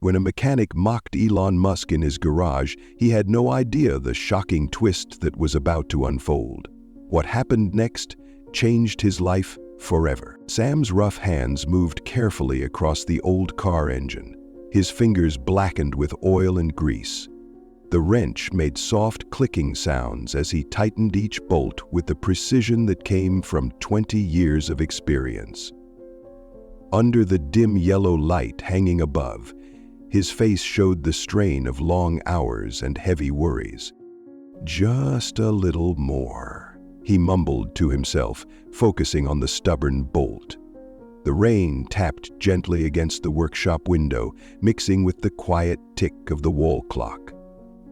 When a mechanic mocked Elon Musk in his garage, he had no idea the shocking twist that was about to unfold. What happened next changed his life forever. Sam's rough hands moved carefully across the old car engine, his fingers blackened with oil and grease. The wrench made soft clicking sounds as he tightened each bolt with the precision that came from 20 years of experience. Under the dim yellow light hanging above, his face showed the strain of long hours and heavy worries. "Just a little more," he mumbled to himself, focusing on the stubborn bolt. The rain tapped gently against the workshop window, mixing with the quiet tick of the wall clock.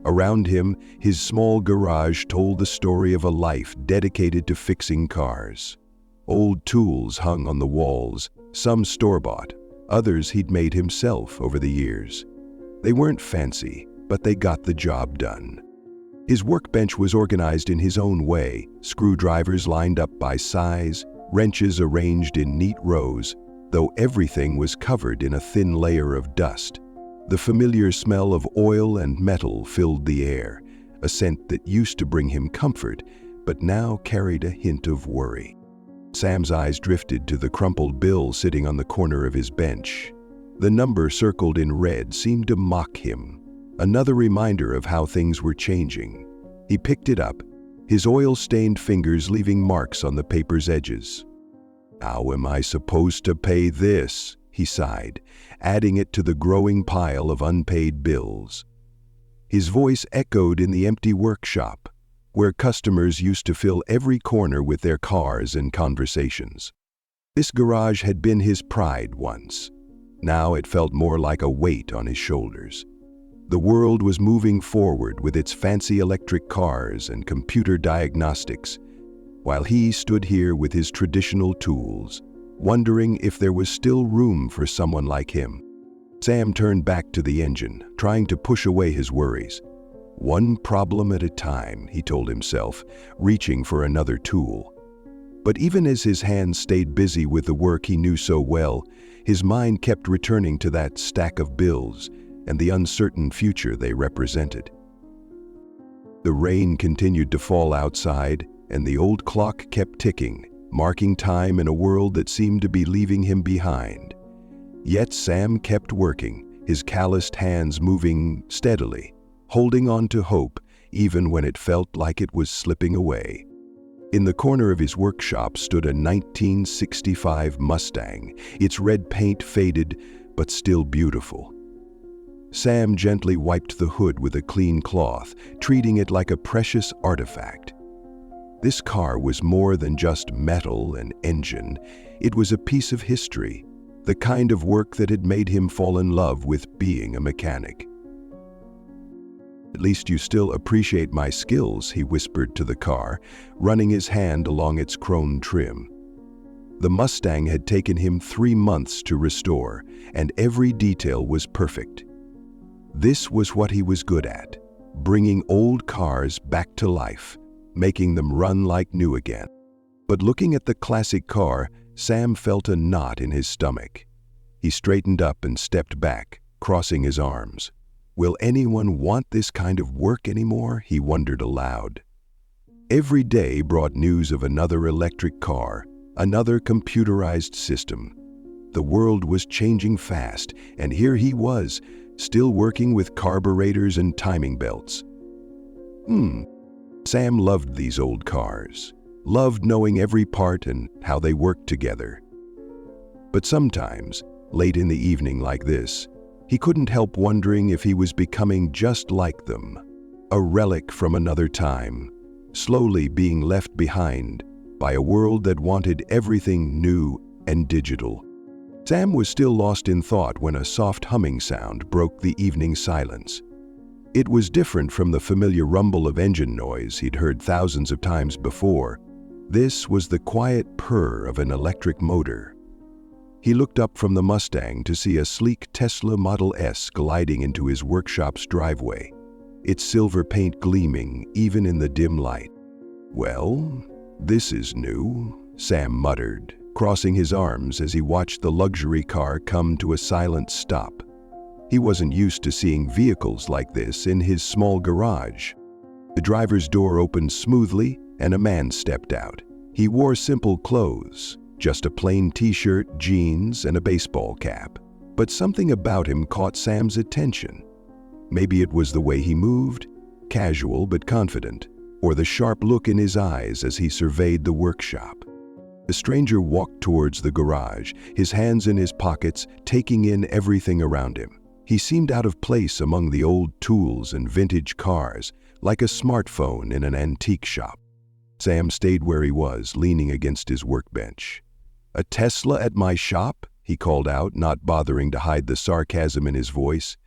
Around him, his small garage told the story of a life dedicated to fixing cars. Old tools hung on the walls, some store-bought, others he'd made himself over the years. They weren't fancy, but they got the job done. His workbench was organized in his own way, screwdrivers lined up by size, wrenches arranged in neat rows, though everything was covered in a thin layer of dust. The familiar smell of oil and metal filled the air, a scent that used to bring him comfort, but now carried a hint of worry. Sam's eyes drifted to the crumpled bill sitting on the corner of his bench. The number circled in red seemed to mock him, another reminder of how things were changing. He picked it up, his oil-stained fingers leaving marks on the paper's edges. "How am I supposed to pay this?" he sighed, adding it to the growing pile of unpaid bills. His voice echoed in the empty workshop, where customers used to fill every corner with their cars and conversations. This garage had been his pride once. Now it felt more like a weight on his shoulders. The world was moving forward with its fancy electric cars and computer diagnostics, while he stood here with his traditional tools, wondering if there was still room for someone like him. Sam turned back to the engine, trying to push away his worries. One problem at a time, he told himself, reaching for another tool. But even as his hands stayed busy with the work he knew so well, his mind kept returning to that stack of bills and the uncertain future they represented. The rain continued to fall outside, and the old clock kept ticking, marking time in a world that seemed to be leaving him behind. Yet Sam kept working, his calloused hands moving steadily, holding on to hope even when it felt like it was slipping away. In the corner of his workshop stood a 1965 Mustang, its red paint faded but still beautiful. Sam gently wiped the hood with a clean cloth, treating it like a precious artifact. This car was more than just metal and engine. It was a piece of history, the kind of work that had made him fall in love with being a mechanic. "At least you still appreciate my skills," he whispered to the car, running his hand along its chrome trim. The Mustang had taken him 3 months to restore, and every detail was perfect. This was what he was good at, bringing old cars back to life, making them run like new again. But looking at the classic car, Sam felt a knot in his stomach. He straightened up and stepped back, crossing his arms. Will anyone want this kind of work anymore? He wondered aloud. Every day brought news of another electric car, another computerized system. The world was changing fast, and here he was, still working with carburetors and timing belts. Sam loved these old cars, loved knowing every part and how they worked together. But sometimes, late in the evening like this, he couldn't help wondering if he was becoming just like them, a relic from another time, slowly being left behind by a world that wanted everything new and digital. Sam was still lost in thought when a soft humming sound broke the evening silence. It was different from the familiar rumble of engine noise he'd heard thousands of times before. This was the quiet purr of an electric motor. He looked up from the Mustang to see a sleek Tesla Model S gliding into his workshop's driveway, its silver paint gleaming even in the dim light. "Well, this is new," Sam muttered, crossing his arms as he watched the luxury car come to a silent stop. He wasn't used to seeing vehicles like this in his small garage. The driver's door opened smoothly and a man stepped out. He wore simple clothes, just a plain t-shirt, jeans, and a baseball cap. But something about him caught Sam's attention. Maybe it was the way he moved, casual but confident, or the sharp look in his eyes as he surveyed the workshop. The stranger walked towards the garage, his hands in his pockets, taking in everything around him. He seemed out of place among the old tools and vintage cars, like a smartphone in an antique shop. Sam stayed where he was, leaning against his workbench. "A Tesla at my shop?" he called out, not bothering to hide the sarcasm in his voice.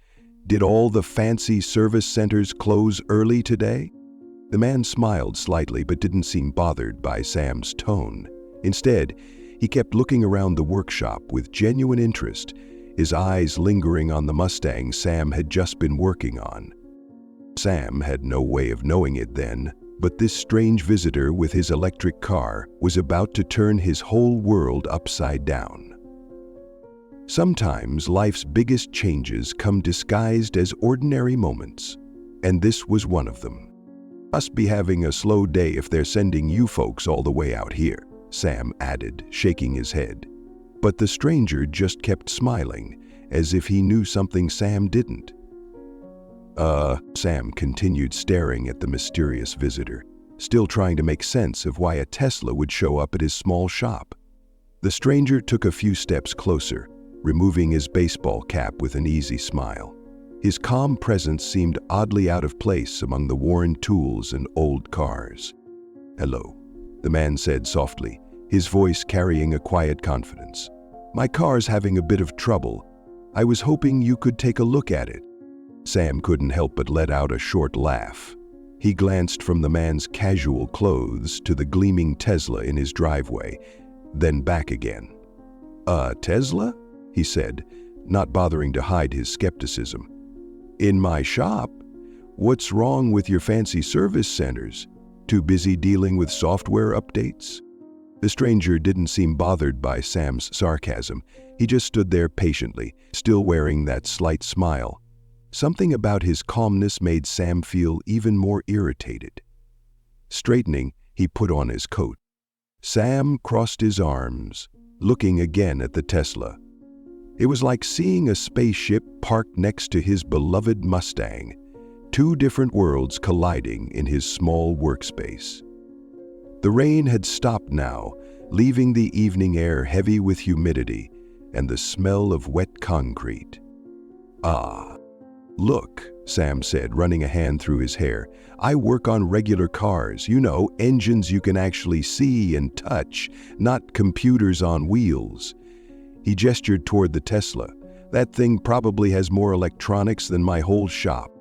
"Did all the fancy service centers close early today?" The man smiled slightly but didn't seem bothered by Sam's tone. Instead, he kept looking around the workshop with genuine interest, his eyes lingering on the Mustang Sam had just been working on. Sam had no way of knowing it then, but this strange visitor with his electric car was about to turn his whole world upside down. Sometimes life's biggest changes come disguised as ordinary moments, and this was one of them. "Must be having a slow day if they're sending you folks all the way out here," Sam added, shaking his head. But the stranger just kept smiling, as if he knew something Sam didn't. Sam continued staring at the mysterious visitor, still trying to make sense of why a Tesla would show up at his small shop. The stranger took a few steps closer, removing his baseball cap with an easy smile. His calm presence seemed oddly out of place among the worn tools and old cars. "Hello," the man said softly, his voice carrying a quiet confidence. "My car's having a bit of trouble. I was hoping you could take a look at it." Sam couldn't help but let out a short laugh. He glanced from the man's casual clothes to the gleaming Tesla in his driveway, then back again. "A Tesla?" he said, not bothering to hide his skepticism. "In my shop? What's wrong with your fancy service centers? Too busy dealing with software updates?" The stranger didn't seem bothered by Sam's sarcasm. He just stood there patiently, still wearing that slight smile. Something about his calmness made Sam feel even more irritated. Straightening, he put on his coat. Sam crossed his arms, looking again at the Tesla. It was like seeing a spaceship parked next to his beloved Mustang, two different worlds colliding in his small workspace. The rain had stopped now, leaving the evening air heavy with humidity and the smell of wet concrete. "Ah, look," Sam said, running a hand through his hair. "I work on regular cars, engines you can actually see and touch, not computers on wheels." He gestured toward the Tesla. "That thing probably has more electronics than my whole shop."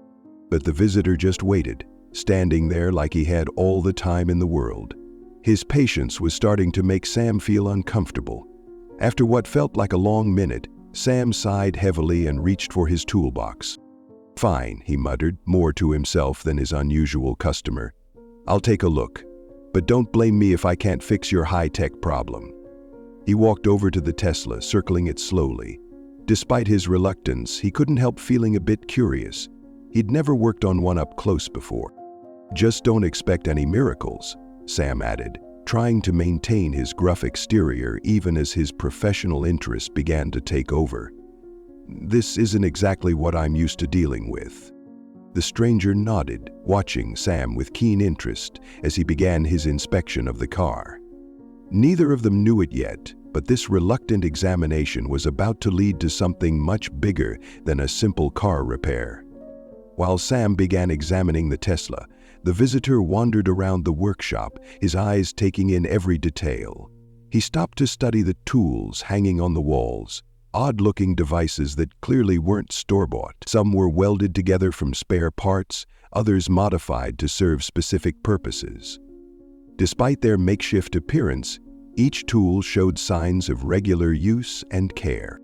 But the visitor just waited, standing there like he had all the time in the world. His patience was starting to make Sam feel uncomfortable. After what felt like a long minute, Sam sighed heavily and reached for his toolbox. "Fine," he muttered, more to himself than his unusual customer. "I'll take a look, but don't blame me if I can't fix your high-tech problem." He walked over to the Tesla, circling it slowly. Despite his reluctance, he couldn't help feeling a bit curious. He'd never worked on one up close before. "Just don't expect any miracles," Sam added, trying to maintain his gruff exterior even as his professional interests began to take over. "This isn't exactly what I'm used to dealing with." The stranger nodded, watching Sam with keen interest as he began his inspection of the car. Neither of them knew it yet, but this reluctant examination was about to lead to something much bigger than a simple car repair. While Sam began examining the Tesla, the visitor wandered around the workshop, his eyes taking in every detail. He stopped to study the tools hanging on the walls, odd-looking devices that clearly weren't store-bought. Some were welded together from spare parts, others modified to serve specific purposes. Despite their makeshift appearance, each tool showed signs of regular use and care.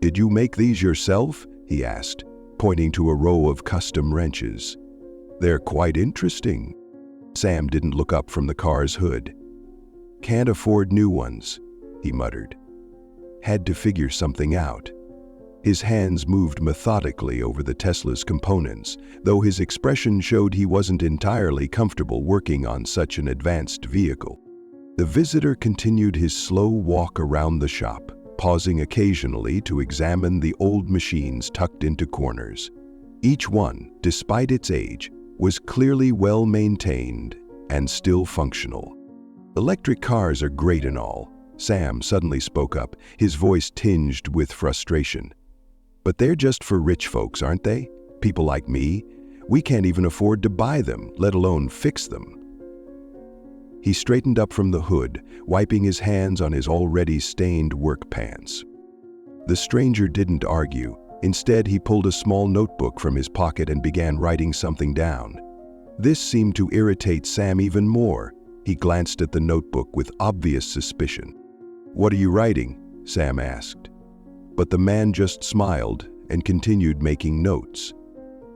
"Did you make these yourself?" he asked, pointing to a row of custom wrenches. "They're quite interesting." Sam didn't look up from the car's hood. "Can't afford new ones," he muttered. "Had to figure something out." His hands moved methodically over the Tesla's components, though his expression showed he wasn't entirely comfortable working on such an advanced vehicle. The visitor continued his slow walk around the shop, pausing occasionally to examine the old machines tucked into corners. Each one, despite its age, was clearly well maintained and still functional. "Electric cars are great and all," Sam suddenly spoke up, his voice tinged with frustration. "But they're just for rich folks, aren't they? People like me? We can't even afford to buy them, let alone fix them." He straightened up from the hood, wiping his hands on his already stained work pants. The stranger didn't argue. Instead, he pulled a small notebook from his pocket and began writing something down. This seemed to irritate Sam even more. He glanced at the notebook with obvious suspicion. "What are you writing?" Sam asked. But the man just smiled and continued making notes.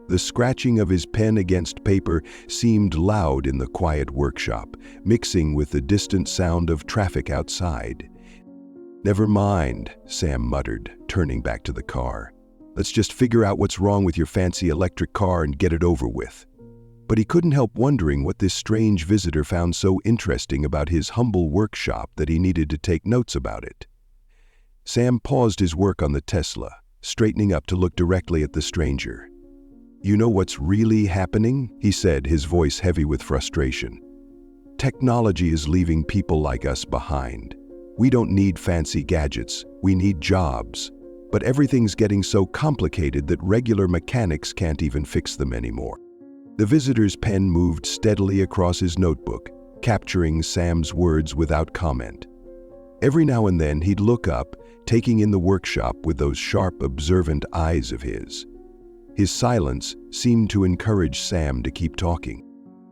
The scratching of his pen against paper seemed loud in the quiet workshop, mixing with the distant sound of traffic outside. "Never mind," Sam muttered, turning back to the car. "Let's just figure out what's wrong with your fancy electric car and get it over with." But he couldn't help wondering what this strange visitor found so interesting about his humble workshop that he needed to take notes about it. Sam paused his work on the Tesla, straightening up to look directly at the stranger. "You know what's really happening?" he said, his voice heavy with frustration. "Technology is leaving people like us behind. We don't need fancy gadgets, we need jobs. But everything's getting so complicated that regular mechanics can't even fix them anymore." The visitor's pen moved steadily across his notebook, capturing Sam's words without comment. Every now and then he'd look up, taking in the workshop with those sharp, observant eyes of his. His silence seemed to encourage Sam to keep talking.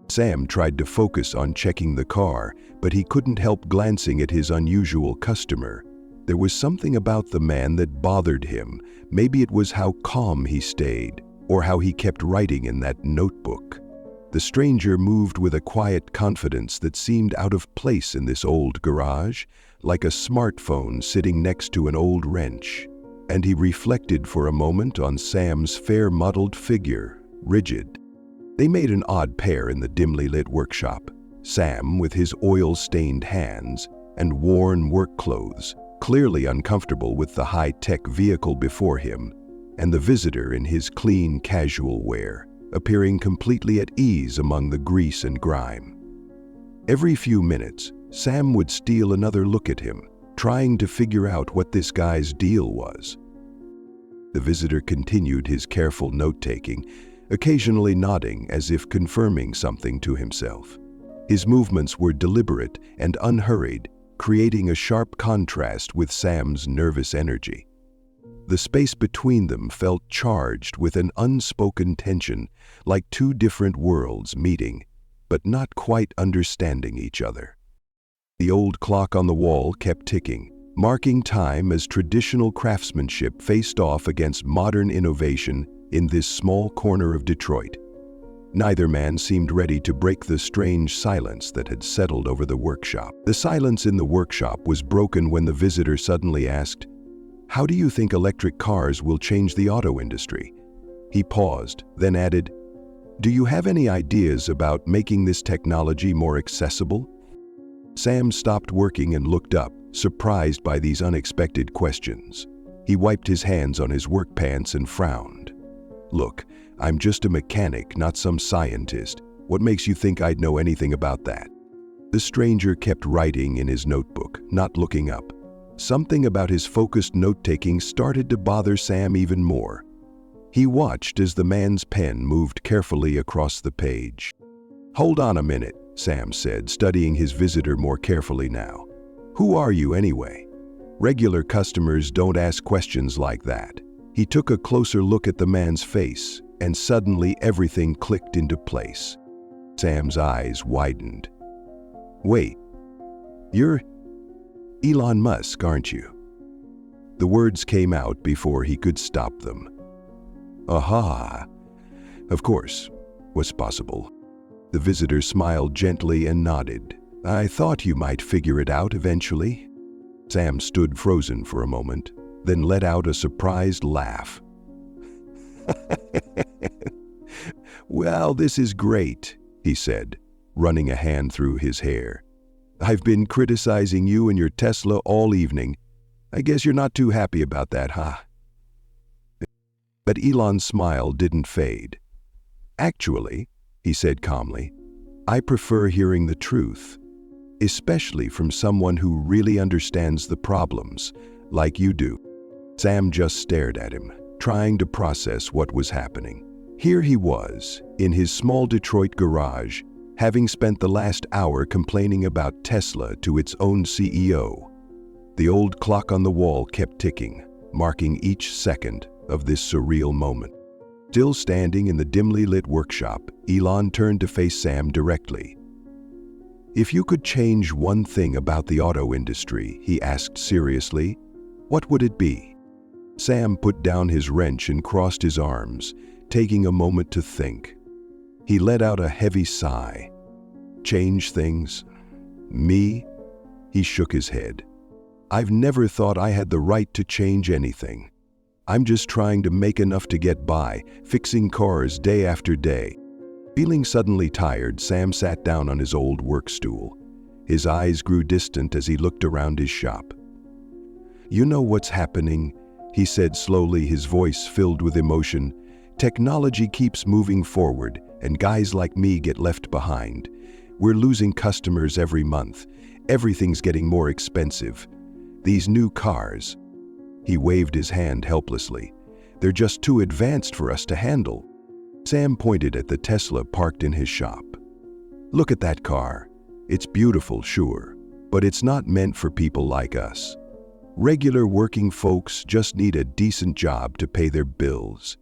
Sam tried to focus on checking the car, but he couldn't help glancing at his unusual customer. There was something about the man that bothered him. Maybe it was how calm he stayed, or how he kept writing in that notebook. The stranger moved with a quiet confidence that seemed out of place in this old garage, like a smartphone sitting next to an old wrench. And he reflected for a moment on Sam's fair mottled figure, rigid. They made an odd pair in the dimly lit workshop. Sam with his oil-stained hands and worn work clothes, clearly uncomfortable with the high-tech vehicle before him, and the visitor in his clean, casual wear, appearing completely at ease among the grease and grime. Every few minutes, Sam would steal another look at him, trying to figure out what this guy's deal was. The visitor continued his careful note-taking, occasionally nodding as if confirming something to himself. His movements were deliberate and unhurried, creating a sharp contrast with Sam's nervous energy. The space between them felt charged with an unspoken tension, like two different worlds meeting, but not quite understanding each other. The old clock on the wall kept ticking, marking time as traditional craftsmanship faced off against modern innovation in this small corner of Detroit. Neither man seemed ready to break the strange silence that had settled over the workshop. The silence in the workshop was broken when the visitor suddenly asked, "How do you think electric cars will change the auto industry?" He paused, then added, "Do you have any ideas about making this technology more accessible?" Sam stopped working and looked up, surprised by these unexpected questions. He wiped his hands on his work pants and frowned. "Look, I'm just a mechanic, not some scientist. What makes you think I'd know anything about that?" The stranger kept writing in his notebook, not looking up. Something about his focused note-taking started to bother Sam even more. He watched as the man's pen moved carefully across the page. "Hold on a minute," Sam said, studying his visitor more carefully now. "Who are you anyway? Regular customers don't ask questions like that." He took a closer look at the man's face, and suddenly everything clicked into place. Sam's eyes widened. "Wait, you're Elon Musk, aren't you?" The words came out before he could stop them. "Aha! Of course, was possible." The visitor smiled gently and nodded. "I thought you might figure it out eventually." Sam stood frozen for a moment, then let out a surprised laugh. "Well, this is great," he said, running a hand through his hair. "I've been criticizing you and your Tesla all evening. I guess you're not too happy about that, huh?" But Elon's smile didn't fade. "Actually," he said calmly, "I prefer hearing the truth, especially from someone who really understands the problems, like you do." Sam just stared at him, trying to process what was happening. Here he was, in his small Detroit garage, having spent the last hour complaining about Tesla to its own CEO. The old clock on the wall kept ticking, marking each second of this surreal moment. Still standing in the dimly lit workshop, Elon turned to face Sam directly. "If you could change one thing about the auto industry," he asked seriously, "what would it be?" Sam put down his wrench and crossed his arms, taking a moment to think. He let out a heavy sigh. "Change things? Me?" He shook his head. "I've never thought I had the right to change anything. I'm just trying to make enough to get by, fixing cars day after day." Feeling suddenly tired, Sam sat down on his old work stool. His eyes grew distant as he looked around his shop. "You know what's happening?" he said slowly, his voice filled with emotion. "Technology keeps moving forward, and guys like me get left behind. We're losing customers every month. Everything's getting more expensive. These new cars," he waved his hand helplessly, "they're just too advanced for us to handle." Sam pointed at the Tesla parked in his shop. "Look at that car. It's beautiful, sure, but it's not meant for people like us. Regular working folks just need a decent job to pay their bills.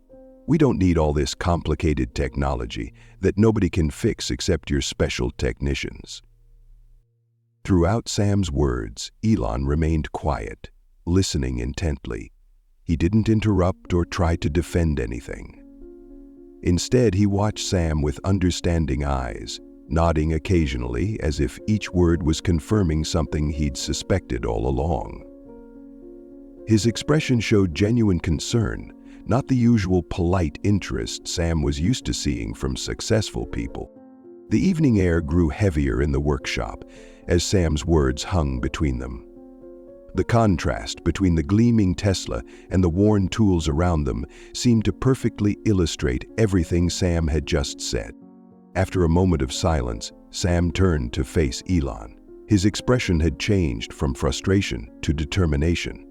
We don't need all this complicated technology that nobody can fix except your special technicians." Throughout Sam's words, Elon remained quiet, listening intently. He didn't interrupt or try to defend anything. Instead, he watched Sam with understanding eyes, nodding occasionally as if each word was confirming something he'd suspected all along. His expression showed genuine concern, not the usual polite interest Sam was used to seeing from successful people. The evening air grew heavier in the workshop as Sam's words hung between them. The contrast between the gleaming Tesla and the worn tools around them seemed to perfectly illustrate everything Sam had just said. After a moment of silence, Sam turned to face Elon. His expression had changed from frustration to determination.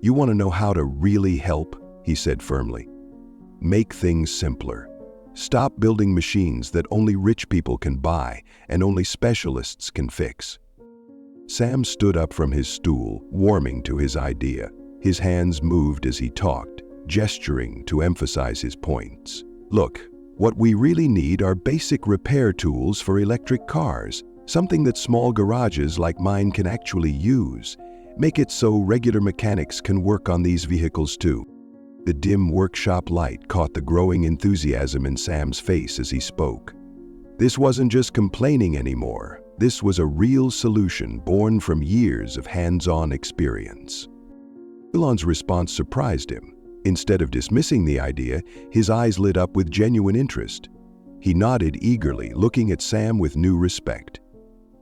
"You want to know how to really help?" he said firmly. "Make things simpler. Stop building machines that only rich people can buy and only specialists can fix." Sam stood up from his stool, warming to his idea. His hands moved as he talked, gesturing to emphasize his points. "Look, what we really need are basic repair tools for electric cars, something that small garages like mine can actually use. Make it so regular mechanics can work on these vehicles too." The dim workshop light caught the growing enthusiasm in Sam's face as he spoke. This wasn't just complaining anymore. This was a real solution born from years of hands-on experience. Elon's response surprised him. Instead of dismissing the idea, his eyes lit up with genuine interest. He nodded eagerly, looking at Sam with new respect.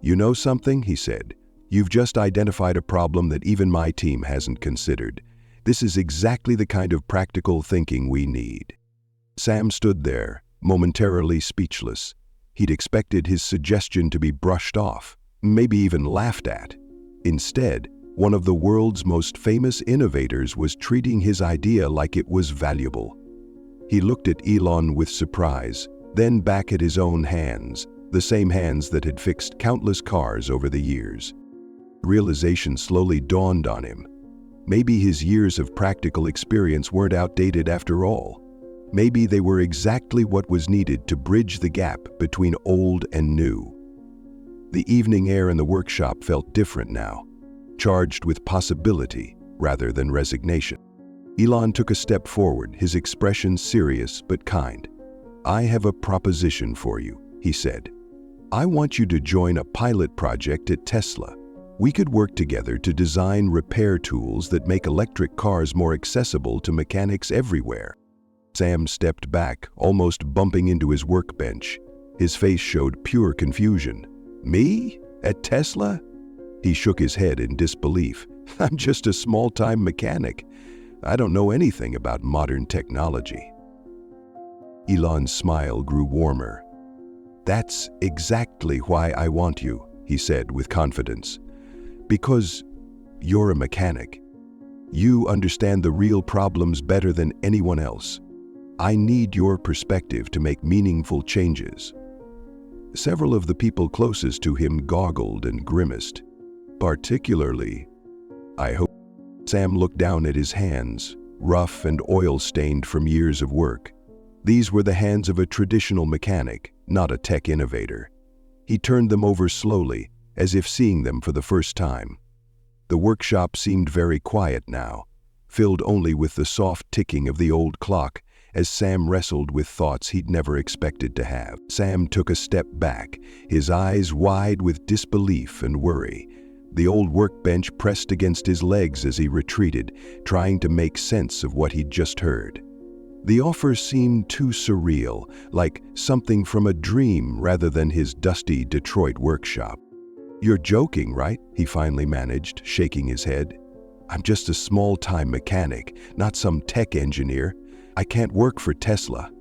"You know something?" he said. "You've just identified a problem that even my team hasn't considered. This is exactly the kind of practical thinking we need." Sam stood there, momentarily speechless. He'd expected his suggestion to be brushed off, maybe even laughed at. Instead, one of the world's most famous innovators was treating his idea like it was valuable. He looked at Elon with surprise, then back at his own hands, the same hands that had fixed countless cars over the years. Realization slowly dawned on him. Maybe his years of practical experience weren't outdated after all. Maybe they were exactly what was needed to bridge the gap between old and new. The evening air in the workshop felt different now, charged with possibility rather than resignation. Elon took a step forward, his expression serious but kind. "I have a proposition for you," he said. "I want you to join a pilot project at Tesla. We could work together to design repair tools that make electric cars more accessible to mechanics everywhere. Sam stepped back, almost bumping into his workbench. His face showed pure confusion. Me? At Tesla? He shook his head in disbelief. I'm just a small-time mechanic. I don't know anything about modern technology. Elon's smile grew warmer. That's exactly why I want you, he said with confidence. Because you're a mechanic. You understand the real problems better than anyone else. I need your perspective to make meaningful changes. Several of the people closest to him goggled and grimaced. Particularly, I hope. Sam looked down at his hands, rough and oil-stained from years of work. These were the hands of a traditional mechanic, not a tech innovator. He turned them over slowly, as if seeing them for the first time. The workshop seemed very quiet now, filled only with the soft ticking of the old clock as Sam wrestled with thoughts he'd never expected to have. Sam took a step back, his eyes wide with disbelief and worry. The old workbench pressed against his legs as he retreated, trying to make sense of what he'd just heard. The offer seemed too surreal, like something from a dream rather than his dusty Detroit workshop. You're joking, right? He finally managed, shaking his head. I'm just a small-time mechanic, not some tech engineer. I can't work for Tesla.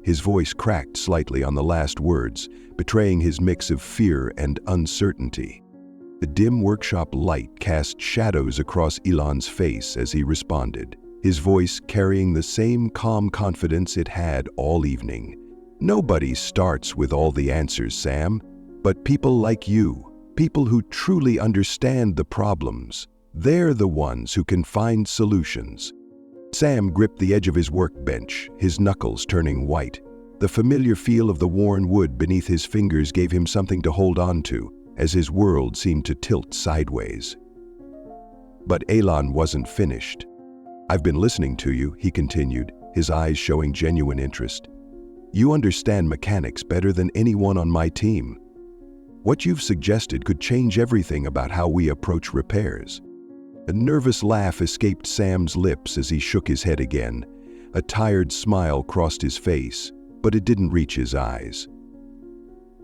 His voice cracked slightly on the last words, betraying his mix of fear and uncertainty. The dim workshop light cast shadows across Elon's face as he responded, his voice carrying the same calm confidence it had all evening. Nobody starts with all the answers, Sam, but people like you. People who truly understand the problems. They're the ones who can find solutions. Sam gripped the edge of his workbench, his knuckles turning white. The familiar feel of the worn wood beneath his fingers gave him something to hold on to, as his world seemed to tilt sideways. But Elon wasn't finished. I've been listening to you, he continued, his eyes showing genuine interest. You understand mechanics better than anyone on my team. What you've suggested could change everything about how we approach repairs. A nervous laugh escaped Sam's lips as he shook his head again. A tired smile crossed his face, but it didn't reach his eyes.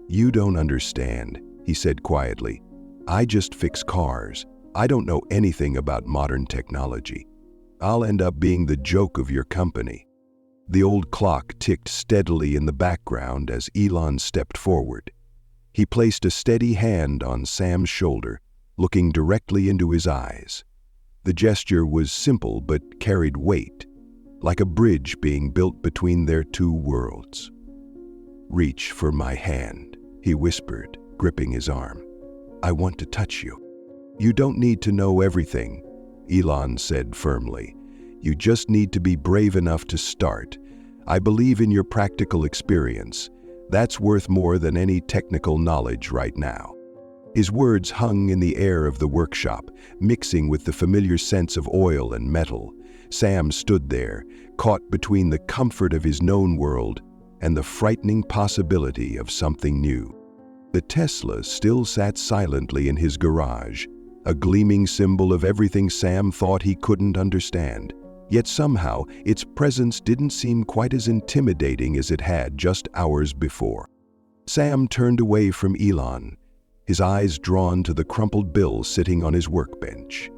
You don't understand, he said quietly. I just fix cars. I don't know anything about modern technology. I'll end up being the joke of your company. The old clock ticked steadily in the background as Elon stepped forward. He placed a steady hand on Sam's shoulder, looking directly into his eyes. The gesture was simple but carried weight, like a bridge being built between their two worlds. Reach for my hand, he whispered, gripping his arm. I want to touch you. You don't need to know everything, Elon said firmly. You just need to be brave enough to start. I believe in your practical experience. That's worth more than any technical knowledge right now. His words hung in the air of the workshop, mixing with the familiar sense of oil and metal. Sam stood there, caught between the comfort of his known world and the frightening possibility of something new. The Tesla still sat silently in his garage, a gleaming symbol of everything Sam thought he couldn't understand. Yet somehow, its presence didn't seem quite as intimidating as it had just hours before. Sam turned away from Elon, his eyes drawn to the crumpled bill sitting on his workbench.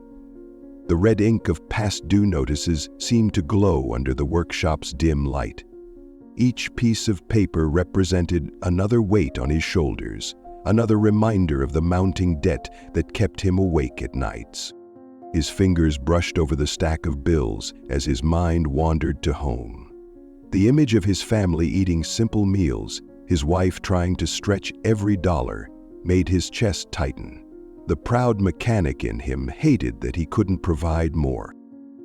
The red ink of past due notices seemed to glow under the workshop's dim light. Each piece of paper represented another weight on his shoulders, another reminder of the mounting debt that kept him awake at nights. His fingers brushed over the stack of bills as his mind wandered to home. The image of his family eating simple meals, his wife trying to stretch every dollar, made his chest tighten. The proud mechanic in him hated that he couldn't provide more.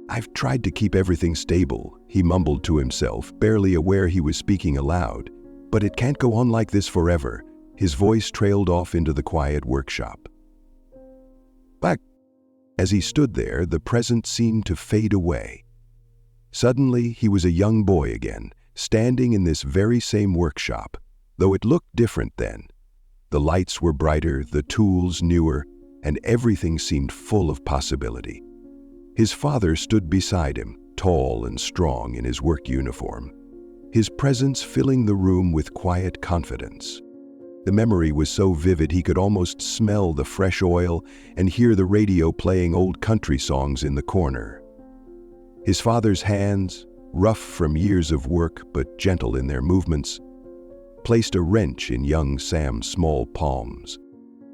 I've tried to keep everything stable, he mumbled to himself, barely aware he was speaking aloud. But it can't go on like this forever. His voice trailed off into the quiet workshop. Back. As he stood there, the present seemed to fade away. Suddenly, he was a young boy again, standing in this very same workshop, though it looked different then. The lights were brighter, the tools newer, and everything seemed full of possibility. His father stood beside him, tall and strong in his work uniform, his presence filling the room with quiet confidence. The memory was so vivid he could almost smell the fresh oil and hear the radio playing old country songs in the corner. His father's hands, rough from years of work but gentle in their movements, placed a wrench in young Sam's small palms.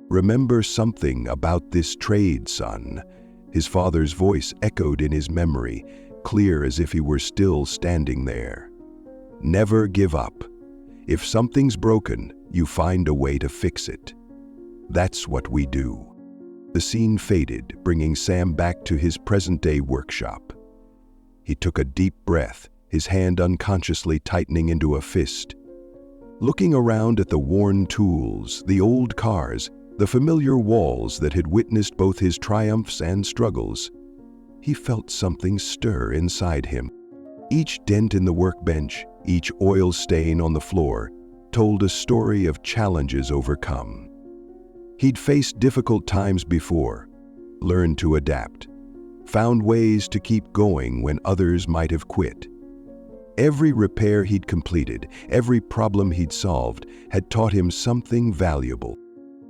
"Remember something about this trade, son." His father's voice echoed in his memory, clear as if he were still standing there. "Never give up. If something's broken, you find a way to fix it. That's what we do." The scene faded, bringing Sam back to his present-day workshop. He took a deep breath, his hand unconsciously tightening into a fist. Looking around at the worn tools, the old cars, the familiar walls that had witnessed both his triumphs and struggles, he felt something stir inside him. Each dent in the workbench, each oil stain on the floor, told a story of challenges overcome. He'd faced difficult times before, learned to adapt, found ways to keep going when others might have quit. Every repair he'd completed, every problem he'd solved, had taught him something valuable.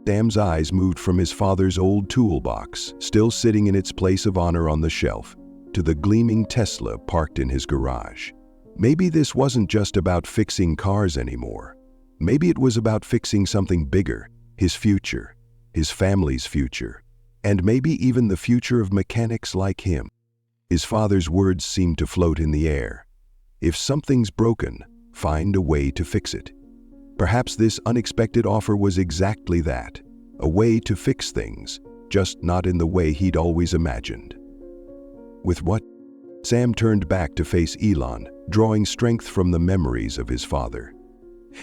Sam's eyes moved from his father's old toolbox, still sitting in its place of honor on the shelf, to the gleaming Tesla parked in his garage. Maybe this wasn't just about fixing cars anymore. Maybe it was about fixing something bigger, his future, his family's future, and maybe even the future of mechanics like him. His father's words seemed to float in the air. If something's broken, find a way to fix it. Perhaps this unexpected offer was exactly that, a way to fix things, just not in the way he'd always imagined. With what? Sam turned back to face Elon, drawing strength from the memories of his father.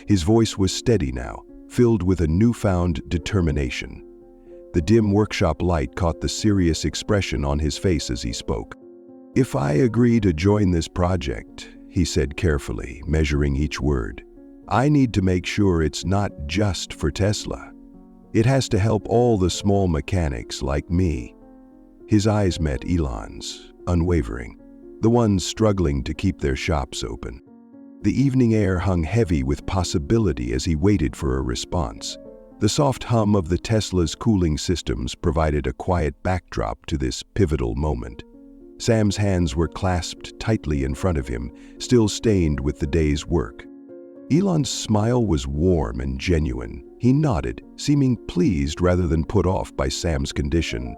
His voice was steady now, filled with a newfound determination. The dim workshop light caught the serious expression on his face as he spoke. "If I agree to join this project," he said carefully, measuring each word, "I need to make sure it's not just for Tesla. It has to help all the small mechanics like me." His eyes met Elon's, unwavering, the ones struggling to keep their shops open. The evening air hung heavy with possibility as he waited for a response. The soft hum of the Tesla's cooling systems provided a quiet backdrop to this pivotal moment. Sam's hands were clasped tightly in front of him, still stained with the day's work. Elon's smile was warm and genuine. He nodded, seeming pleased rather than put off by Sam's condition.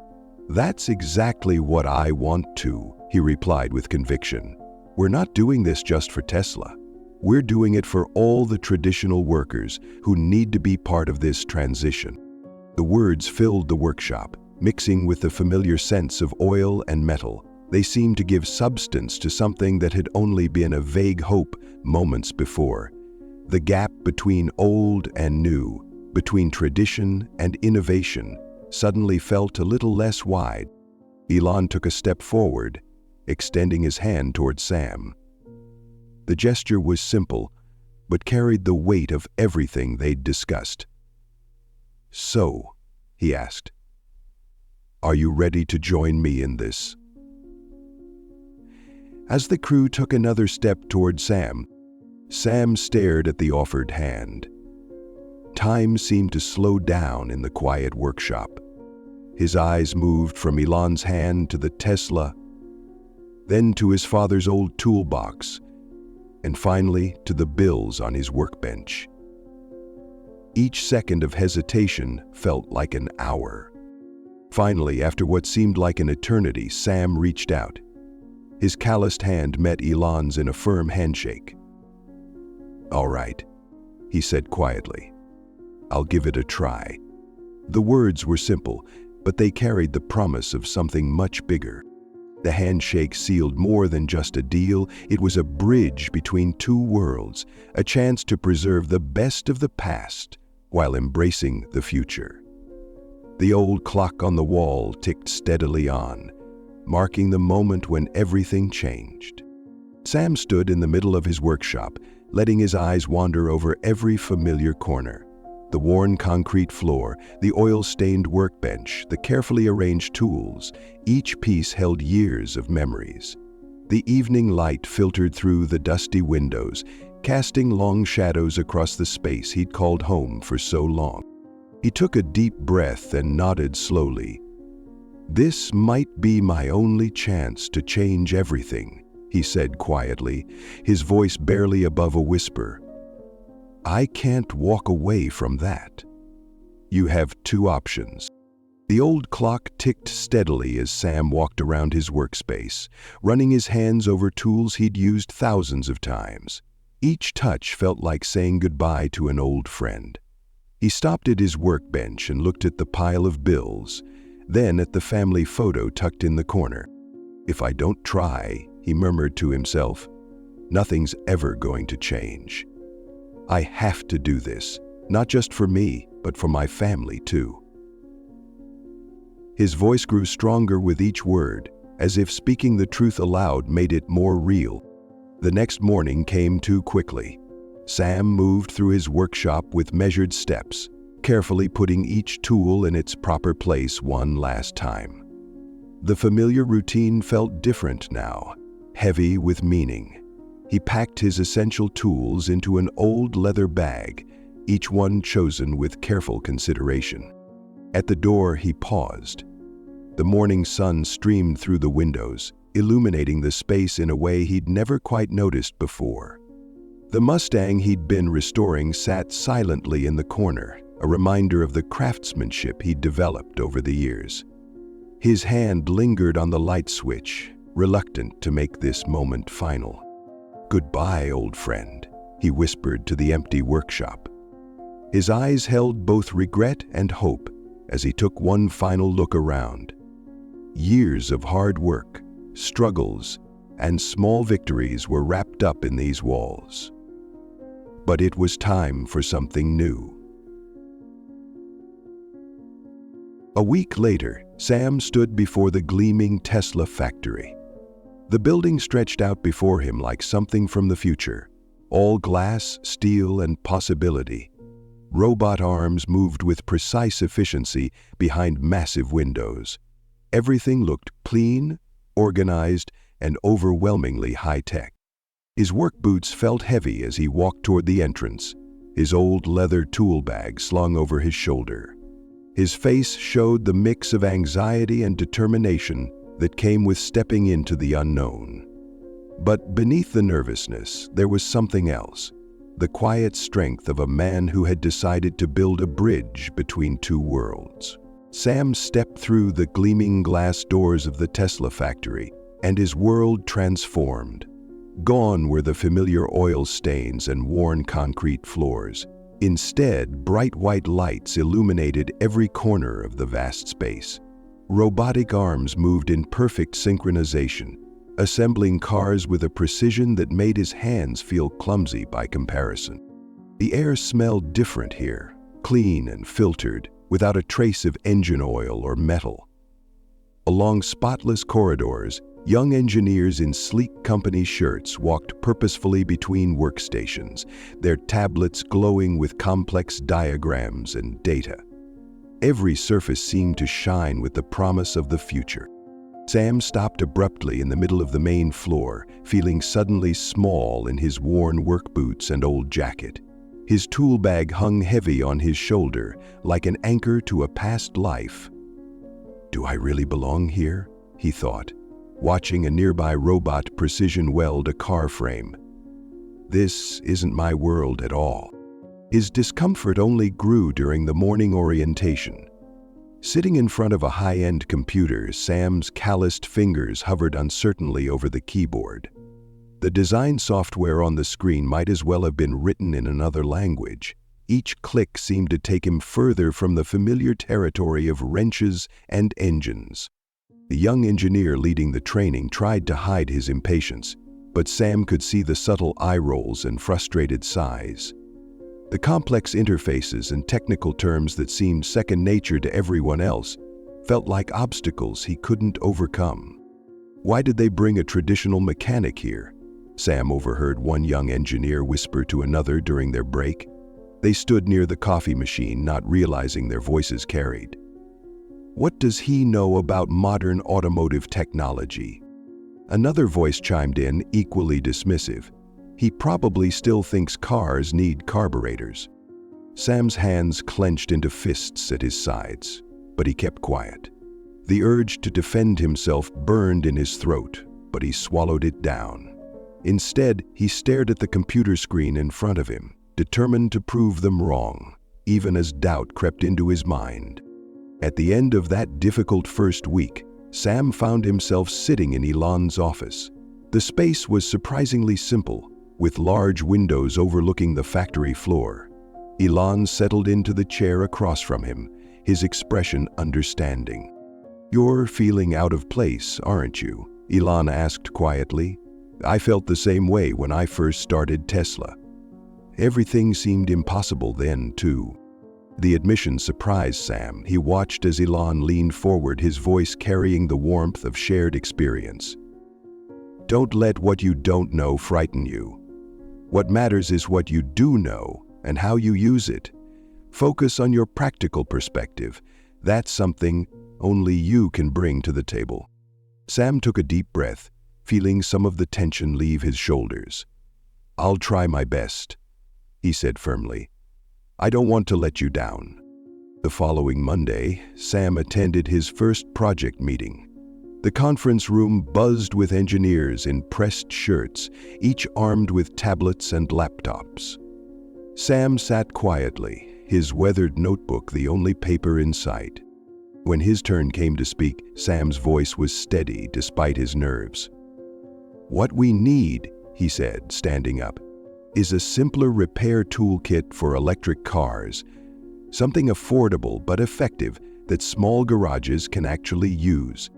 "That's exactly what I want too," he replied with conviction. "We're not doing this just for Tesla. We're doing it for all the traditional workers who need to be part of this transition." The words filled the workshop, mixing with the familiar scents of oil and metal. They seemed to give substance to something that had only been a vague hope moments before. The gap between old and new, between tradition and innovation, suddenly felt a little less wide. Elon took a step forward, extending his hand toward Sam. The gesture was simple, but carried the weight of everything they'd discussed. "So," he asked, "are you ready to join me in this?" As the crew took another step toward Sam stared at the offered hand. Time seemed to slow down in the quiet workshop. His eyes moved from Elon's hand to the Tesla, then to his father's old toolbox, and finally to the bills on his workbench. Each second of hesitation felt like an hour. Finally, after what seemed like an eternity, Sam reached out. His calloused hand met Elon's in a firm handshake. "All right," he said quietly. "I'll give it a try." The words were simple, but they carried the promise of something much bigger. The handshake sealed more than just a deal. It was a bridge between two worlds, a chance to preserve the best of the past while embracing the future. The old clock on the wall ticked steadily on, marking the moment when everything changed. Sam stood in the middle of his workshop, letting his eyes wander over every familiar corner. The worn concrete floor, the oil-stained workbench, the carefully arranged tools, each piece held years of memories. The evening light filtered through the dusty windows, casting long shadows across the space he'd called home for so long. He took a deep breath and nodded slowly. "This might be my only chance to change everything," he said quietly, his voice barely above a whisper. "I can't walk away from that." "You have two options." The old clock ticked steadily as Sam walked around his workspace, running his hands over tools he'd used thousands of times. Each touch felt like saying goodbye to an old friend. He stopped at his workbench and looked at the pile of bills, then at the family photo tucked in the corner. "If I don't try," he murmured to himself, "nothing's ever going to change. I have to do this, not just for me, but for my family too." His voice grew stronger with each word, as if speaking the truth aloud made it more real. The next morning came too quickly. Sam moved through his workshop with measured steps, carefully putting each tool in its proper place one last time. The familiar routine felt different now, heavy with meaning. He packed his essential tools into an old leather bag, each one chosen with careful consideration. At the door, he paused. The morning sun streamed through the windows, illuminating the space in a way he'd never quite noticed before. The Mustang he'd been restoring sat silently in the corner, a reminder of the craftsmanship he'd developed over the years. His hand lingered on the light switch, reluctant to make this moment final. "Goodbye, old friend," he whispered to the empty workshop. His eyes held both regret and hope as he took one final look around. Years of hard work, struggles, and small victories were wrapped up in these walls. But it was time for something new. A week later, Sam stood before the gleaming Tesla factory. The building stretched out before him like something from the future, all glass, steel, and possibility. Robot arms moved with precise efficiency behind massive windows. Everything looked clean, organized, and overwhelmingly high-tech. His work boots felt heavy as he walked toward the entrance, his old leather tool bag slung over his shoulder. His face showed the mix of anxiety and determination that came with stepping into the unknown. But beneath the nervousness, there was something else, the quiet strength of a man who had decided to build a bridge between two worlds. Sam stepped through the gleaming glass doors of the Tesla factory, and his world transformed. Gone were the familiar oil stains and worn concrete floors. Instead, bright white lights illuminated every corner of the vast space. Robotic arms moved in perfect synchronization, assembling cars with a precision that made his hands feel clumsy by comparison. The air smelled different here, clean and filtered, without a trace of engine oil or metal. Along spotless corridors, young engineers in sleek company shirts walked purposefully between workstations, their tablets glowing with complex diagrams and data. Every surface seemed to shine with the promise of the future. Sam stopped abruptly in the middle of the main floor, feeling suddenly small in his worn work boots and old jacket. His tool bag hung heavy on his shoulder, like an anchor to a past life. "Do I really belong here?" he thought, watching a nearby robot precision weld a car frame. "This isn't my world at all." His discomfort only grew during the morning orientation. Sitting in front of a high-end computer, Sam's calloused fingers hovered uncertainly over the keyboard. The design software on the screen might as well have been written in another language. Each click seemed to take him further from the familiar territory of wrenches and engines. The young engineer leading the training tried to hide his impatience, but Sam could see the subtle eye rolls and frustrated sighs. The complex interfaces and technical terms that seemed second nature to everyone else felt like obstacles he couldn't overcome. "Why did they bring a traditional mechanic here?" Sam overheard one young engineer whisper to another during their break. They stood near the coffee machine, not realizing their voices carried. What does he know about modern automotive technology? Another voice chimed in, equally dismissive. He probably still thinks cars need carburetors. Sam's hands clenched into fists at his sides, but he kept quiet. The urge to defend himself burned in his throat, but he swallowed it down. Instead, he stared at the computer screen in front of him, determined to prove them wrong, even as doubt crept into his mind. At the end of that difficult first week, Sam found himself sitting in Elon's office. The space was surprisingly simple, with large windows overlooking the factory floor. Elon settled into the chair across from him, his expression understanding. "You're feeling out of place, aren't you?" Elon asked quietly. "I felt the same way when I first started Tesla. Everything seemed impossible then, too." The admission surprised Sam. He watched as Elon leaned forward, his voice carrying the warmth of shared experience. "Don't let what you don't know frighten you. What matters is what you do know and how you use it. Focus on your practical perspective. That's something only you can bring to the table." Sam took a deep breath, feeling some of the tension leave his shoulders. "I'll try my best," he said firmly. "I don't want to let you down." The following Monday, Sam attended his first project meeting. The conference room buzzed with engineers in pressed shirts, each armed with tablets and laptops. Sam sat quietly, his weathered notebook the only paper in sight. When his turn came to speak, Sam's voice was steady despite his nerves. "What we need," he said, standing up, "is a simpler repair toolkit for electric cars, something affordable but effective that small garages can actually use."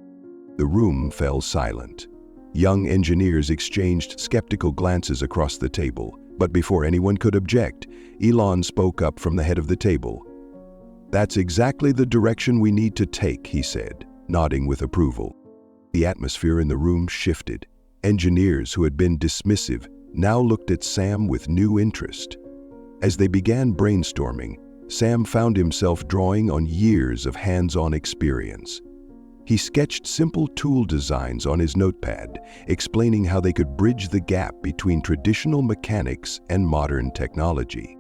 The room fell silent. Young engineers exchanged skeptical glances across the table, but before anyone could object, Elon spoke up from the head of the table. "That's exactly the direction we need to take," he said, nodding with approval. The atmosphere in the room shifted. Engineers who had been dismissive now looked at Sam with new interest. As they began brainstorming, Sam found himself drawing on years of hands-on experience. He sketched simple tool designs on his notepad, explaining how they could bridge the gap between traditional mechanics and modern technology.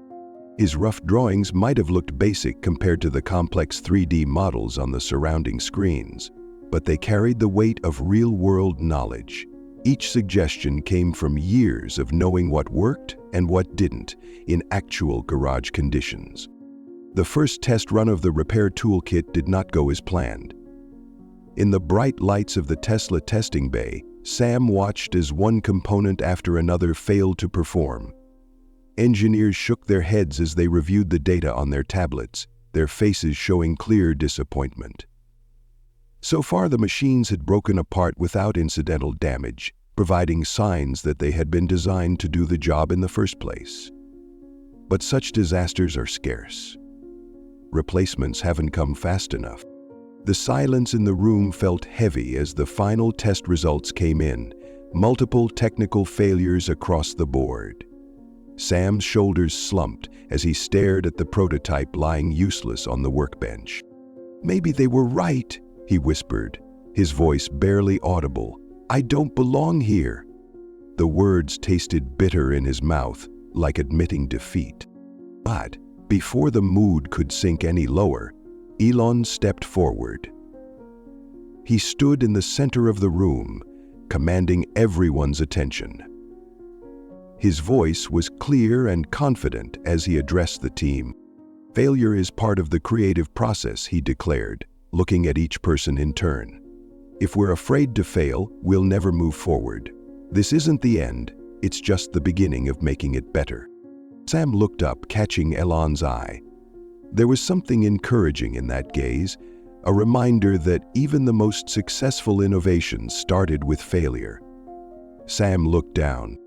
His rough drawings might have looked basic compared to the complex 3D models on the surrounding screens, but they carried the weight of real-world knowledge. Each suggestion came from years of knowing what worked and what didn't in actual garage conditions. The first test run of the repair toolkit did not go as planned. In the bright lights of the Tesla testing bay, Sam watched as one component after another failed to perform. Engineers shook their heads as they reviewed the data on their tablets, their faces showing clear disappointment. So far, the machines had broken apart without incidental damage, providing signs that they had been designed to do the job in the first place. But such disasters are scarce. Replacements haven't come fast enough. The silence in the room felt heavy as the final test results came in, multiple technical failures across the board. Sam's shoulders slumped as he stared at the prototype lying useless on the workbench. "Maybe they were right," he whispered, his voice barely audible. "I don't belong here." The words tasted bitter in his mouth, like admitting defeat. But before the mood could sink any lower, Elon stepped forward. He stood in the center of the room, commanding everyone's attention. His voice was clear and confident as he addressed the team. "Failure is part of the creative process," he declared, looking at each person in turn. "If we're afraid to fail, we'll never move forward. This isn't the end, it's just the beginning of making it better." Sam looked up, catching Elon's eye. There was something encouraging in that gaze, a reminder that even the most successful innovations started with failure. Sam looked down.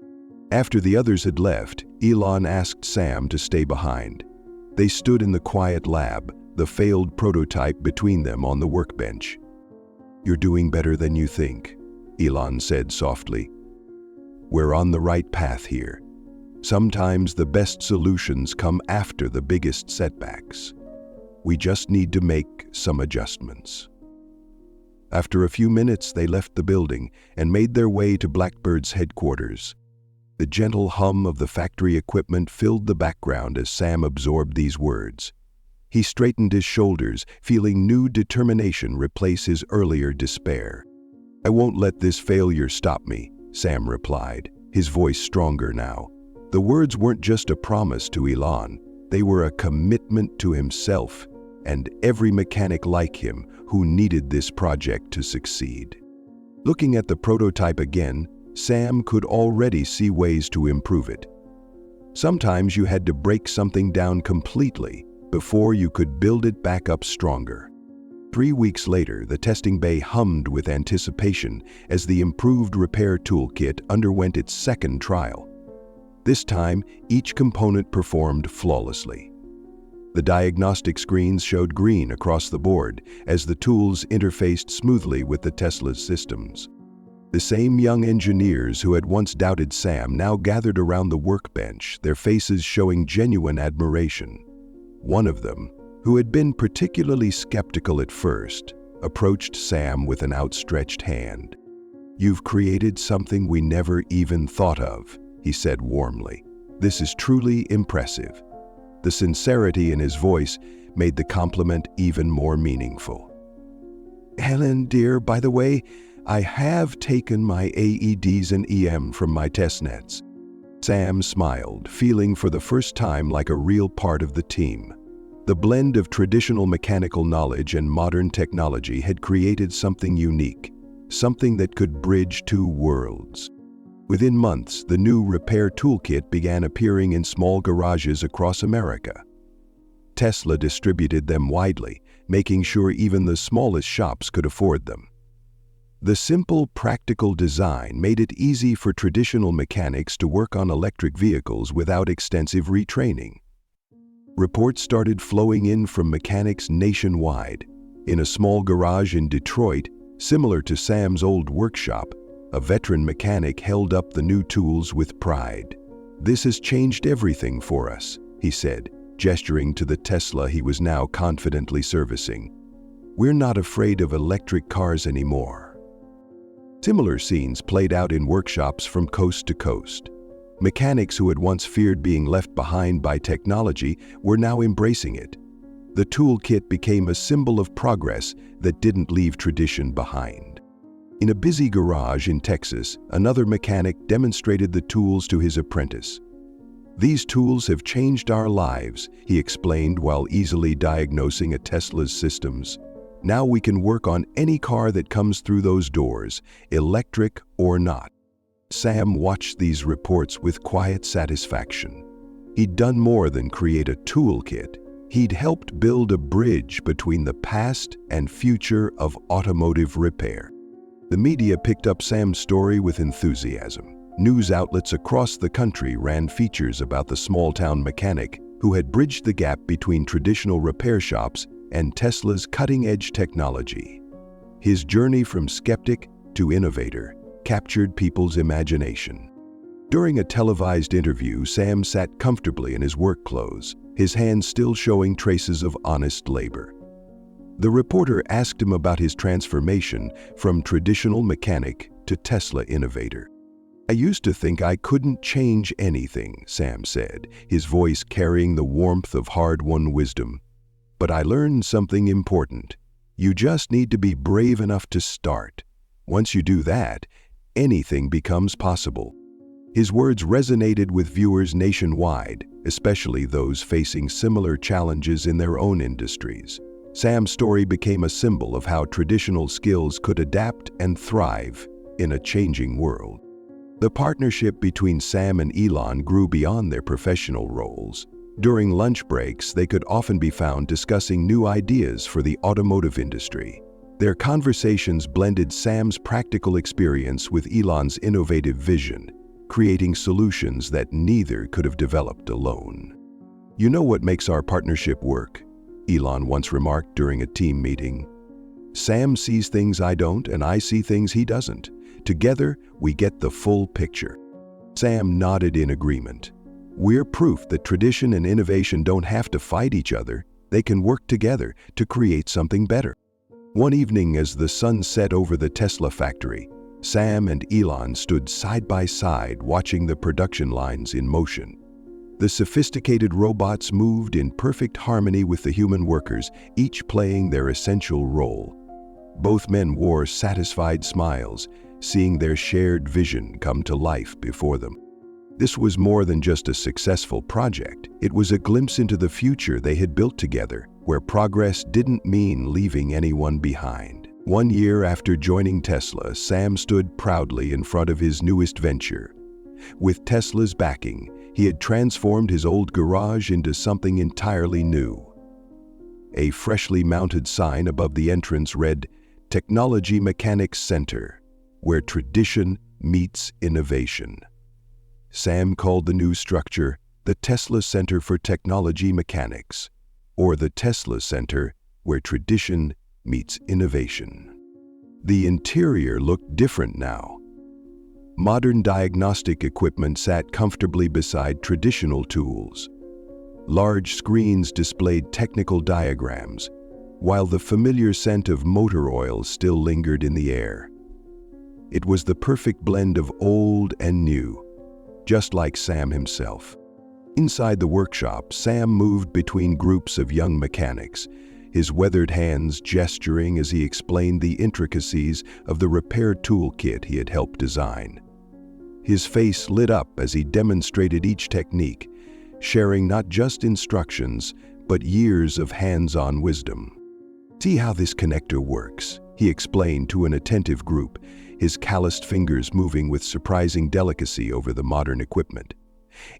After the others had left, Elon asked Sam to stay behind. They stood in the quiet lab, the failed prototype between them on the workbench. "You're doing better than you think," Elon said softly. "We're on the right path here." Sometimes the best solutions come after the biggest setbacks. We just need to make some adjustments. After a few minutes, they left the building and made their way to Blackbird's headquarters. The gentle hum of the factory equipment filled the background as Sam absorbed these words. He straightened his shoulders, feeling new determination replace his earlier despair. "I won't let this failure stop me," Sam replied, his voice stronger now. The words weren't just a promise to Elon, they were a commitment to himself and every mechanic like him who needed this project to succeed. Looking at the prototype again, Sam could already see ways to improve it. Sometimes you had to break something down completely before you could build it back up stronger. 3 weeks later, the testing bay hummed with anticipation as the improved repair toolkit underwent its second trial. This time, each component performed flawlessly. The diagnostic screens showed green across the board as the tools interfaced smoothly with the Tesla's systems. The same young engineers who had once doubted Sam now gathered around the workbench, their faces showing genuine admiration. One of them, who had been particularly skeptical at first, approached Sam with an outstretched hand. "You've created something we never even thought of," he said warmly. "This is truly impressive." The sincerity in his voice made the compliment even more meaningful. "Helen, dear, by the way, I have taken my AEDs and EM from my test nets." Sam smiled, feeling for the first time like a real part of the team. The blend of traditional mechanical knowledge and modern technology had created something unique, something that could bridge two worlds. Within months, the new repair toolkit began appearing in small garages across America. Tesla distributed them widely, making sure even the smallest shops could afford them. The simple, practical design made it easy for traditional mechanics to work on electric vehicles without extensive retraining. Reports started flowing in from mechanics nationwide. In a small garage in Detroit, similar to Sam's old workshop, a veteran mechanic held up the new tools with pride. "This has changed everything for us," he said, gesturing to the Tesla he was now confidently servicing. "We're not afraid of electric cars anymore." Similar scenes played out in workshops from coast to coast. Mechanics who had once feared being left behind by technology were now embracing it. The toolkit became a symbol of progress that didn't leave tradition behind. In a busy garage in Texas, another mechanic demonstrated the tools to his apprentice. "These tools have changed our lives," he explained while easily diagnosing a Tesla's systems. "Now we can work on any car that comes through those doors, electric or not." Sam watched these reports with quiet satisfaction. He'd done more than create a toolkit. He'd helped build a bridge between the past and future of automotive repair. The media picked up Sam's story with enthusiasm. News outlets across the country ran features about the small-town mechanic who had bridged the gap between traditional repair shops and Tesla's cutting-edge technology. His journey from skeptic to innovator captured people's imagination. During a televised interview, Sam sat comfortably in his work clothes, his hands still showing traces of honest labor. The reporter asked him about his transformation from traditional mechanic to Tesla innovator. "I used to think I couldn't change anything," Sam said, his voice carrying the warmth of hard-won wisdom. "But I learned something important. You just need to be brave enough to start. Once you do that, anything becomes possible." His words resonated with viewers nationwide, especially those facing similar challenges in their own industries. Sam's story became a symbol of how traditional skills could adapt and thrive in a changing world. The partnership between Sam and Elon grew beyond their professional roles. During lunch breaks, they could often be found discussing new ideas for the automotive industry. Their conversations blended Sam's practical experience with Elon's innovative vision, creating solutions that neither could have developed alone. "You know what makes our partnership work?" Elon once remarked during a team meeting. "Sam sees things I don't, and I see things he doesn't. Together, we get the full picture." Sam nodded in agreement. We're proof that tradition and innovation don't have to fight each other. They can work together to create something better. One evening, as the sun set over the Tesla factory, Sam and Elon stood side by side watching the production lines in motion. The sophisticated robots moved in perfect harmony with the human workers, each playing their essential role. Both men wore satisfied smiles, seeing their shared vision come to life before them. This was more than just a successful project. It was a glimpse into the future they had built together, where progress didn't mean leaving anyone behind. 1 year after joining Tesla, Sam stood proudly in front of his newest venture. With Tesla's backing, he had transformed his old garage into something entirely new. A freshly mounted sign above the entrance read, "Technology Mechanics Center, where tradition meets innovation." Sam called the new structure the Tesla Center for Technology Mechanics, or the Tesla Center where tradition meets innovation. The interior looked different now. Modern diagnostic equipment sat comfortably beside traditional tools. Large screens displayed technical diagrams, while the familiar scent of motor oil still lingered in the air. It was the perfect blend of old and new, just like Sam himself. Inside the workshop, Sam moved between groups of young mechanics, his weathered hands gesturing as he explained the intricacies of the repair toolkit he had helped design. His face lit up as he demonstrated each technique, sharing not just instructions, but years of hands-on wisdom. "See how this connector works," he explained to an attentive group, his calloused fingers moving with surprising delicacy over the modern equipment.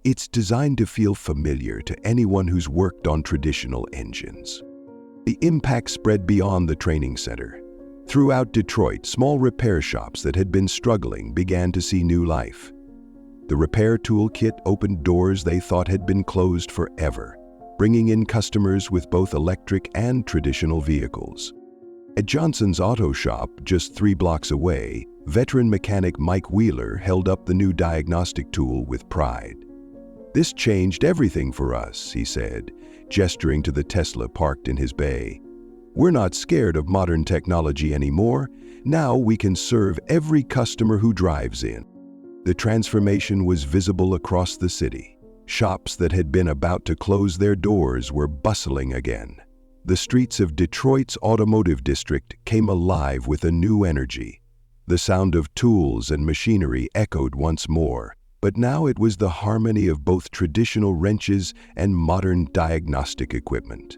"It's designed to feel familiar to anyone who's worked on traditional engines." The impact spread beyond the training center. Throughout Detroit, small repair shops that had been struggling began to see new life. The repair toolkit opened doors they thought had been closed forever, bringing in customers with both electric and traditional vehicles. At Johnson's Auto Shop, just 3 blocks away, veteran mechanic Mike Wheeler held up the new diagnostic tool with pride. "This changed everything for us," he said, gesturing to the Tesla parked in his bay. "We're not scared of modern technology anymore. Now we can serve every customer who drives in." The transformation was visible across the city. Shops that had been about to close their doors were bustling again. The streets of Detroit's automotive district came alive with a new energy. The sound of tools and machinery echoed once more, but now it was the harmony of both traditional wrenches and modern diagnostic equipment.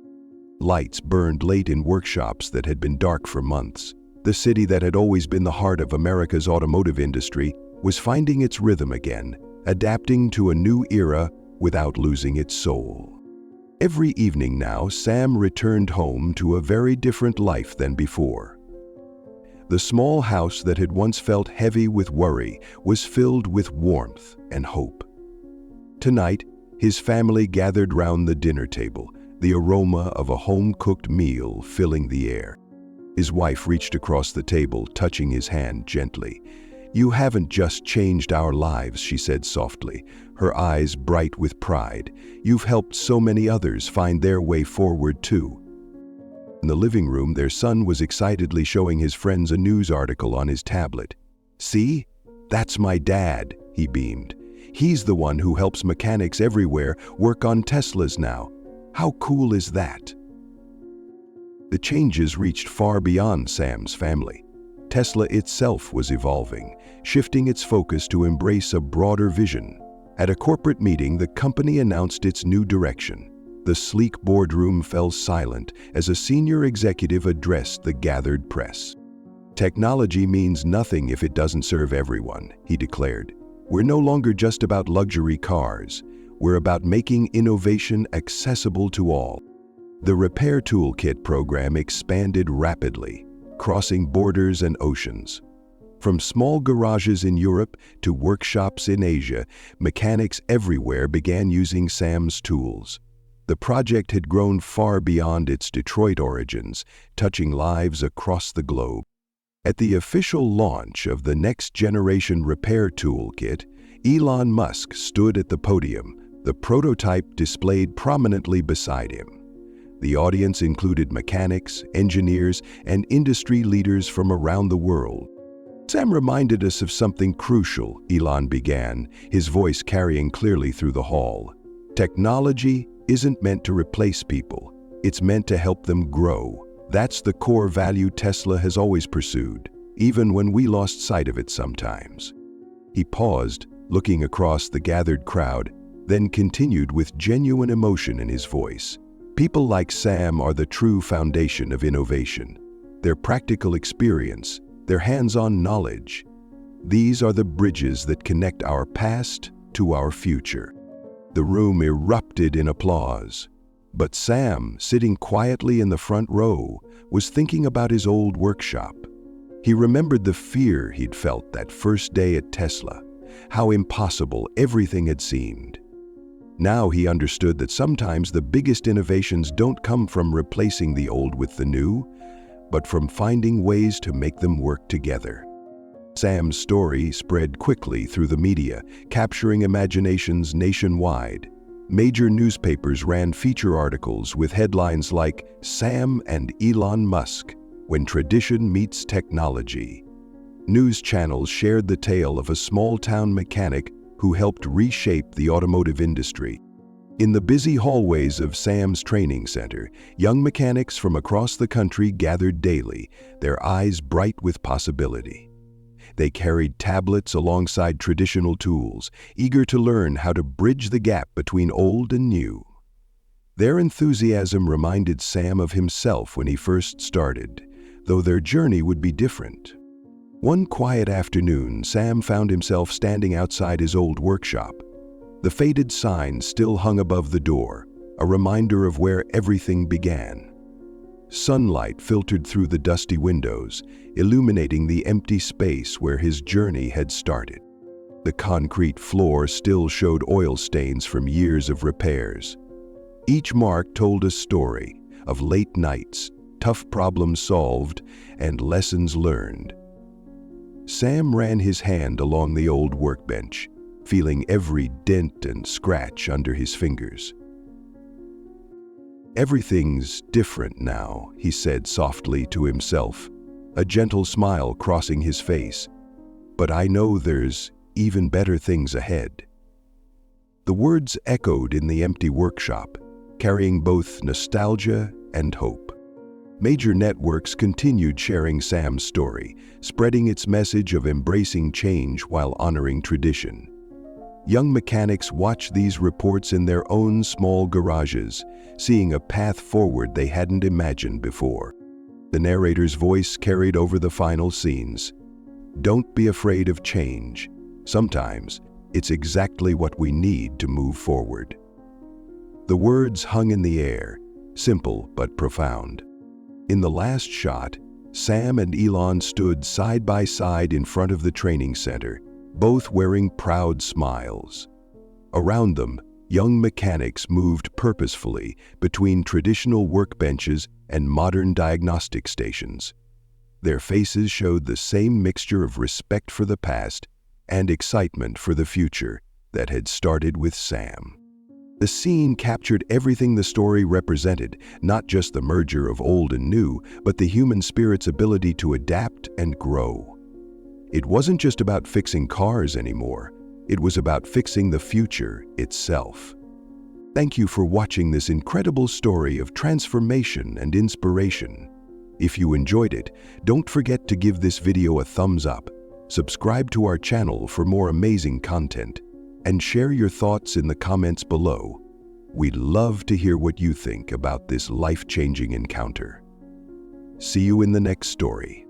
Lights burned late in workshops that had been dark for months. The city that had always been the heart of America's automotive industry was finding its rhythm again, adapting to a new era without losing its soul. Every evening now, Sam returned home to a very different life than before. The small house that had once felt heavy with worry was filled with warmth and hope. Tonight, his family gathered round the dinner table, the aroma of a home-cooked meal filling the air. His wife reached across the table, touching his hand gently. "You haven't just changed our lives," she said softly, her eyes bright with pride. "You've helped so many others find their way forward too." In the living room, their son was excitedly showing his friends a news article on his tablet. "See? That's my dad," he beamed. "He's the one who helps mechanics everywhere work on Teslas now. How cool is that?" The changes reached far beyond Sam's family. Tesla itself was evolving, shifting its focus to embrace a broader vision. At a corporate meeting, the company announced its new direction. The sleek boardroom fell silent as a senior executive addressed the gathered press. "Technology means nothing if it doesn't serve everyone," he declared. "We're no longer just about luxury cars. We're about making innovation accessible to all." The Repair Toolkit program expanded rapidly, crossing borders and oceans. From small garages in Europe to workshops in Asia, mechanics everywhere began using Sam's tools. The project had grown far beyond its Detroit origins, touching lives across the globe. At the official launch of the next-generation Repair Toolkit, Elon Musk stood at the podium, the prototype displayed prominently beside him. The audience included mechanics, engineers, and industry leaders from around the world. Sam reminded us of something crucial, Elon began, his voice carrying clearly through the hall. Technology isn't meant to replace people. It's meant to help them grow. That's the core value Tesla has always pursued, even when we lost sight of it sometimes. He paused, looking across the gathered crowd, then continued with genuine emotion in his voice. People like Sam are the true foundation of innovation. Their practical experience, their hands-on knowledge, these are the bridges that connect our past to our future. The room erupted in applause. But Sam, sitting quietly in the front row, was thinking about his old workshop. He remembered the fear he'd felt that first day at Tesla, how impossible everything had seemed. Now he understood that sometimes the biggest innovations don't come from replacing the old with the new, but from finding ways to make them work together. Sam's story spread quickly through the media, capturing imaginations nationwide. Major newspapers ran feature articles with headlines like "Sam and Elon Musk, When Tradition Meets Technology." News channels shared the tale of a small-town mechanic who helped reshape the automotive industry. In the busy hallways of Sam's training center, young mechanics from across the country gathered daily, their eyes bright with possibility. They carried tablets alongside traditional tools, eager to learn how to bridge the gap between old and new. Their enthusiasm reminded Sam of himself when he first started, though their journey would be different. One quiet afternoon, Sam found himself standing outside his old workshop. The faded sign still hung above the door, a reminder of where everything began. Sunlight filtered through the dusty windows, illuminating the empty space where his journey had started. The concrete floor still showed oil stains from years of repairs. Each mark told a story of late nights, tough problems solved, and lessons learned. Sam ran his hand along the old workbench, feeling every dent and scratch under his fingers. "Everything's different now," he said softly to himself, a gentle smile crossing his face. "But I know there's even better things ahead." The words echoed in the empty workshop, carrying both nostalgia and hope. Major networks continued sharing Sam's story, spreading its message of embracing change while honoring tradition. Young mechanics watched these reports in their own small garages, seeing a path forward they hadn't imagined before. The narrator's voice carried over the final scenes. "Don't be afraid of change. Sometimes it's exactly what we need to move forward." The words hung in the air, simple but profound. In the last shot, Sam and Elon stood side by side in front of the training center, both wearing proud smiles. Around them, young mechanics moved purposefully between traditional workbenches and modern diagnostic stations. Their faces showed the same mixture of respect for the past and excitement for the future that had started with Sam. The scene captured everything the story represented, not just the merger of old and new, but the human spirit's ability to adapt and grow. It wasn't just about fixing cars anymore. It was about fixing the future itself. Thank you for watching this incredible story of transformation and inspiration. If you enjoyed it, don't forget to give this video a thumbs up, subscribe to our channel for more amazing content, and share your thoughts in the comments below. We'd love to hear what you think about this life-changing encounter. See you in the next story.